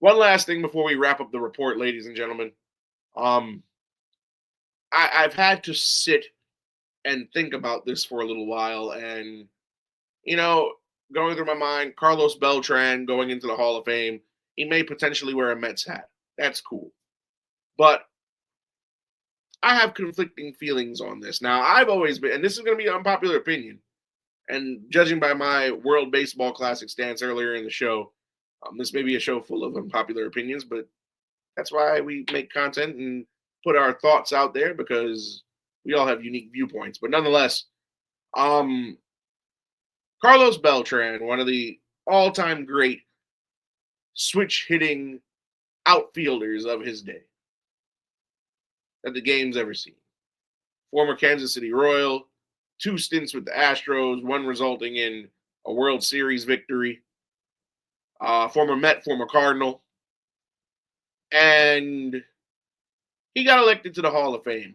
One last thing before we wrap up the report, ladies and gentlemen. Um, I've had to sit and think about this for a little while, and you know, going through my mind, Carlos Beltran going into the Hall of Fame, he may potentially wear a Mets hat. That's cool, but I have conflicting feelings on this. Now, I've always been, and this is going to be an unpopular opinion, and judging by my World Baseball Classic stance earlier in the show, this may be a show full of unpopular opinions, but that's why we make content and put our thoughts out there because we all have unique viewpoints. But nonetheless, um, Carlos Beltran, one of the all-time great switch hitting outfielders of his day that the game's ever seen. Former Kansas City Royal, 2 stints with the Astros, one resulting in a World Series victory. Former Met, former Cardinal. And he got elected to the Hall of Fame.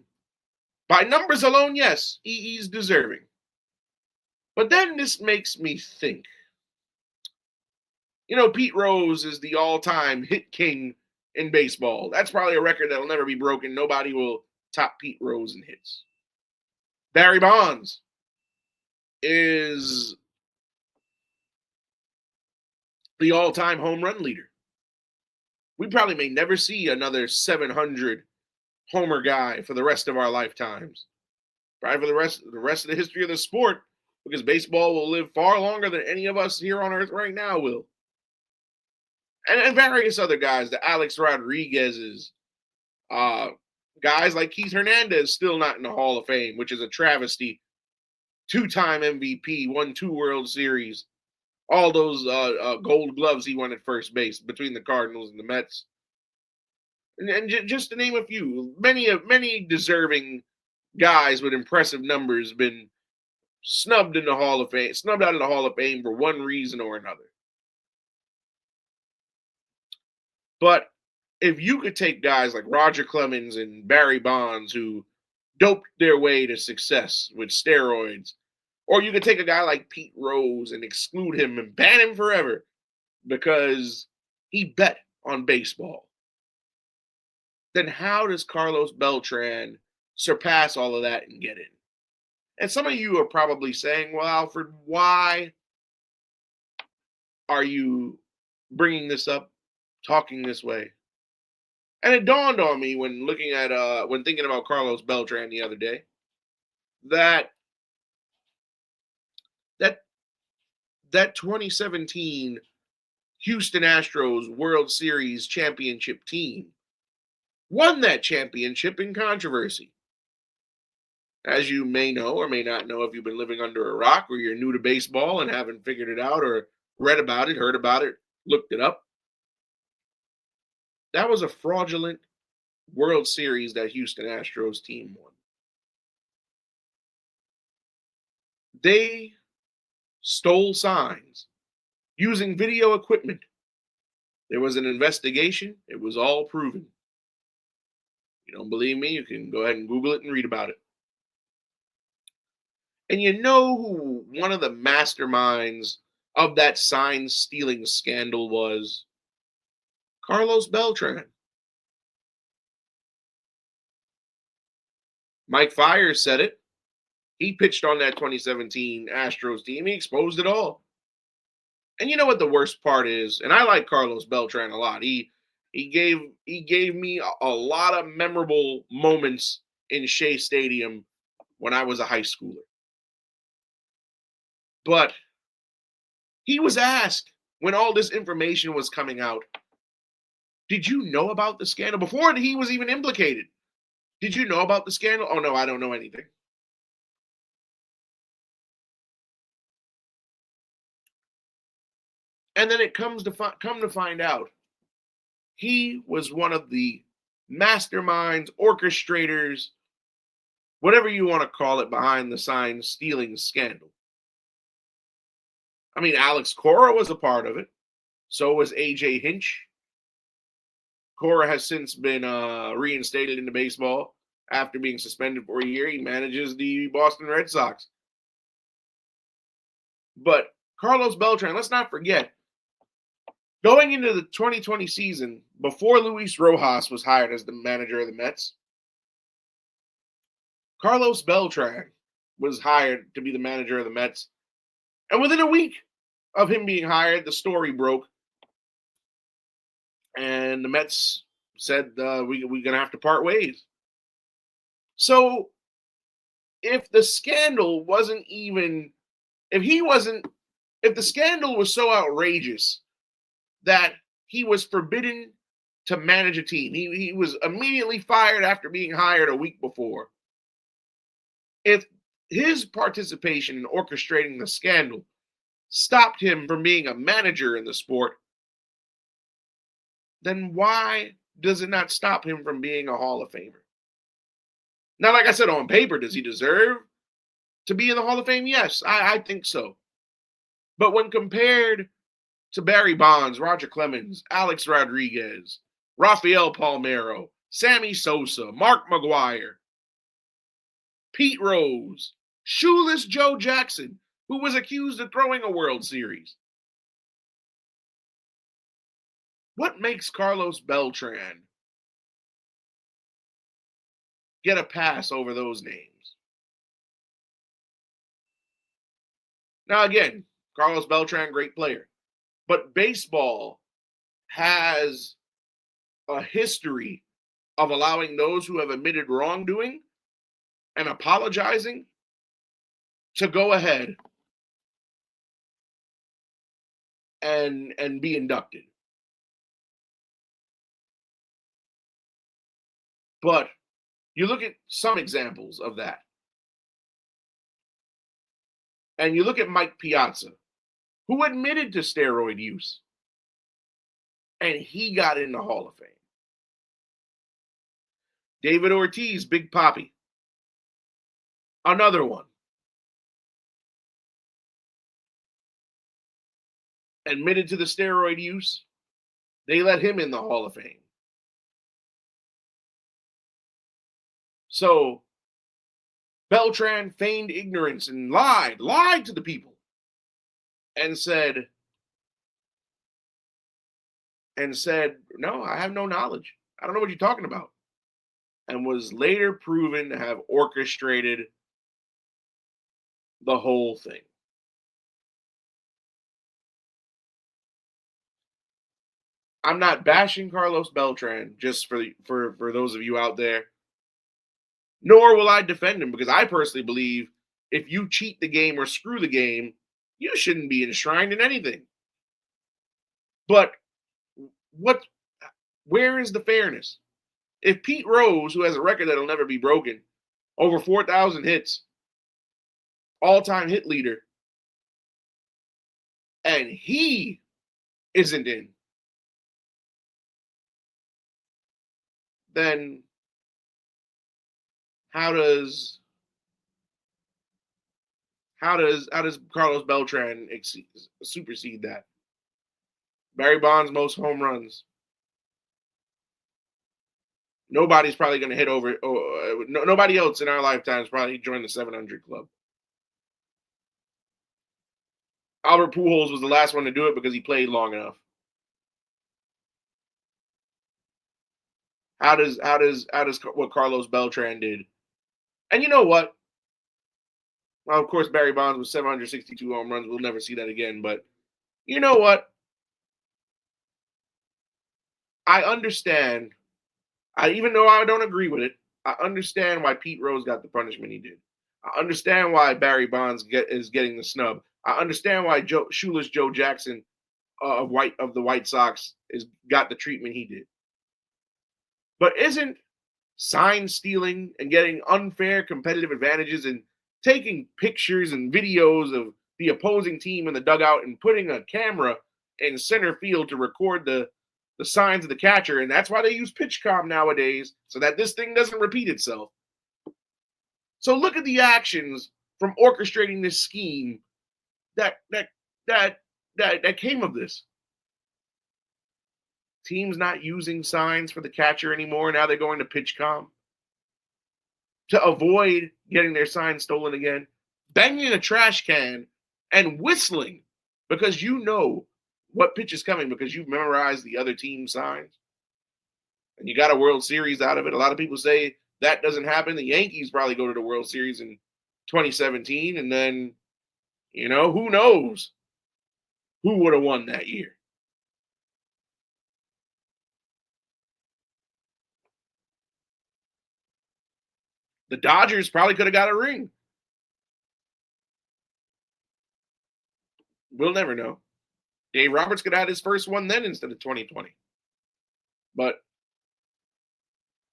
By numbers alone, yes, he's deserving. But then this makes me think. You know, Pete Rose is the all-time hit king in baseball. That's probably a record that'll never be broken. Nobody will top Pete Rose in hits. Barry Bonds is the all-time home run leader. We probably may never see another 700 homer guy for the rest of our lifetimes. Probably for the rest of the history of the sport, because baseball will live far longer than any of us here on Earth right now will. And various other guys, the Alex Rodriguez's, guys like Keith Hernandez still not in the Hall of Fame, which is a travesty. 2-time MVP, won 2 World Series, all those gold gloves he won at first base between the Cardinals and the Mets. And just to name a few, many deserving guys with impressive numbers been snubbed in the Hall of Fame, snubbed out of the Hall of Fame for one reason or another. But if you could take guys like Roger Clemens and Barry Bonds who doped their way to success with steroids, or you could take a guy like Pete Rose and exclude him and ban him forever because he bet on baseball, then how does Carlos Beltran surpass all of that and get in? And some of you are probably saying, well, Alfred, why are you bringing this up, talking this way? And it dawned on me when looking at, when thinking about Carlos Beltran the other day, that 2017 Houston Astros World Series championship team won that championship in controversy. As you may know or may not know if you've been living under a rock or you're new to baseball and haven't figured it out or read about it, heard about it, looked it up, that was a fraudulent World Series that Houston Astros team won. They stole signs using video equipment. There was an investigation. It was all proven. You don't believe me? You can go ahead and Google it and read about it. And you know who one of the masterminds of that sign stealing scandal was? Carlos Beltran. Mike Fiers said it. He pitched on that 2017 Astros team. He exposed it all. And you know what the worst part is? And I like Carlos Beltran a lot. He gave me a lot of memorable moments in Shea Stadium when I was a high schooler. But he was asked when all this information was coming out, did you know about the scandal? Before he was even implicated. Did you know about the scandal? Oh, no, I don't know anything. And then it come to find out, he was one of the masterminds, orchestrators, whatever you want to call it, behind the sign stealing scandal. I mean, Alex Cora was a part of it. So was A.J. Hinch. Cora has since been reinstated into baseball after being suspended for a year. He manages the Boston Red Sox. But Carlos Beltran, let's not forget, Going into the 2020 season, before Luis Rojas was hired as the manager of the Mets, Carlos Beltran was hired to be the manager of the Mets. And within a week of him being hired, the story broke. And the Mets said, we're going to have to part ways. So if the scandal wasn't even, if the scandal was so outrageous that he was forbidden to manage a team, he was immediately fired after being hired a week before. If his participation in orchestrating the scandal stopped him from being a manager in the sport, then why does it not stop him from being a Hall of Famer? Now, like I said, on paper, does he deserve to be in the Hall of Fame? Yes, I think so. But when compared to Barry Bonds, Roger Clemens, Alex Rodriguez, Rafael Palmeiro, Sammy Sosa, Mark McGwire, Pete Rose, shoeless Joe Jackson, who was accused of throwing a World Series. What makes Carlos Beltran get a pass over those names? Now, again, Carlos Beltran, great player. But baseball has a history of allowing those who have admitted wrongdoing and apologizing to go ahead and be inducted. But you look at some examples of that. And you look at Mike Piazza, who admitted to steroid use, and he got in the Hall of Fame. David Ortiz, Big Papi, another one. Admitted to the steroid use, they let him in the Hall of Fame. So Beltran feigned ignorance and lied to the people and said, no, I have no knowledge. I don't know what you're talking about. And was later proven to have orchestrated the whole thing. I'm not bashing Carlos Beltran, just for those of you out there. Nor will I defend him, because I personally believe if you cheat the game or screw the game, you shouldn't be enshrined in anything. But where is the fairness? If Pete Rose, who has a record that'll never be broken, over 4,000 hits, all-time hit leader, and he isn't in, then how does Carlos Beltran supersede that? Barry Bonds, most home runs. Nobody's probably going to hit over. Nobody else in our lifetimes probably joined the 700 club. Albert Pujols was the last one to do it because he played long enough. How does what Carlos Beltran did? And you know what? Well, of course, Barry Bonds with 762 home runs. We'll never see that again. But you know what? I understand. Even though I don't agree with it, I understand why Pete Rose got the punishment he did. I understand why Barry Bonds is getting the snub. I understand why shoeless Joe Jackson of the White Sox got the treatment he did. But isn't sign stealing and getting unfair competitive advantages and taking pictures and videos of the opposing team in the dugout and putting a camera in center field to record the signs of the catcher, and that's why they use PitchCom nowadays, so that this thing doesn't repeat itself. So look at the actions from orchestrating this scheme that came of this. Teams not using signs for the catcher anymore. Now they're going to PitchCom to avoid getting their signs stolen again. Banging a trash can and whistling because you know what pitch is coming because you've memorized the other team's signs and you got a World Series out of it. A lot of people say that doesn't happen. The Yankees probably go to the World Series in 2017, and then, who knows who would have won that year. The Dodgers probably could have got a ring. We'll never know. Dave Roberts could have had his first one then instead of 2020. But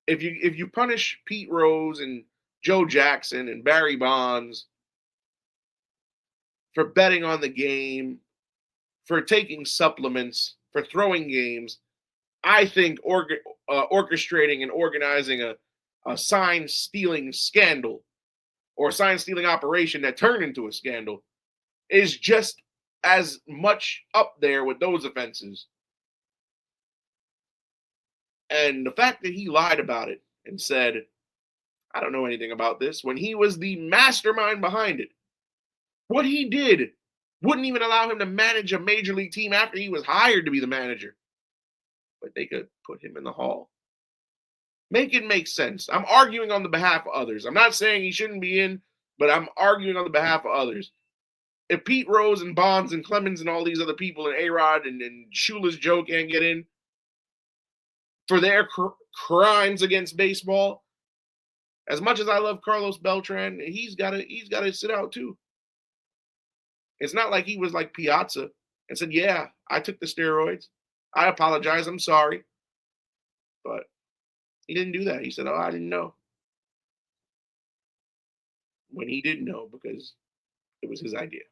if you punish Pete Rose and Joe Jackson and Barry Bonds for betting on the game, for taking supplements, for throwing games, I think orchestrating and organizing a sign stealing scandal or a sign stealing operation that turned into a scandal is just as much up there with those offenses. And the fact that he lied about it and said, I don't know anything about this, when he was the mastermind behind it, what he did wouldn't even allow him to manage a major league team after he was hired to be the manager. But they could put him in the hall. Make it make sense. I'm arguing on the behalf of others. I'm not saying he shouldn't be in, but I'm arguing on the behalf of others. If Pete Rose and Bonds and Clemens and all these other people and A-Rod and Shula's Joe can't get in for their crimes against baseball, as much as I love Carlos Beltran, he's got to sit out too. It's not like he was like Piazza and said, yeah, I took the steroids. I apologize. I'm sorry. But he didn't do that. He said, oh, I didn't know. When he didn't know because it was his idea.